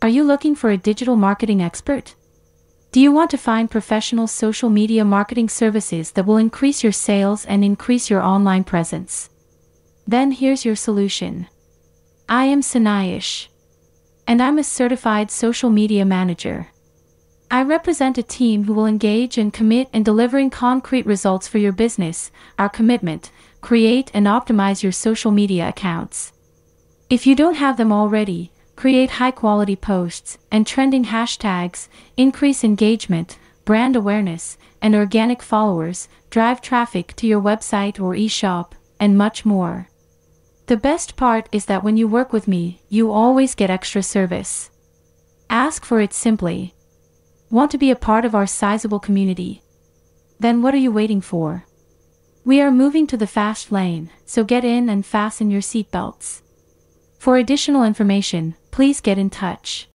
Are you looking for a digital marketing expert? Do you want to find professional social media marketing services that will increase your sales and increase your online presence? Then here's your solution. I am Sanayish, and I'm a certified social media manager. I represent a team who will engage and commit in delivering concrete results for your business. Our commitment: create and optimize your social media accounts. If you don't have them already, create high-quality posts and trending hashtags, increase engagement, brand awareness, and organic followers, drive traffic to your website or e-shop, and much more. The best part is that when you work with me, you always get extra service. Ask for it simply. Want to be a part of our sizable community? Then what are you waiting for? We are moving to the fast lane, so get in and fasten your seatbelts. For additional information, please get in touch.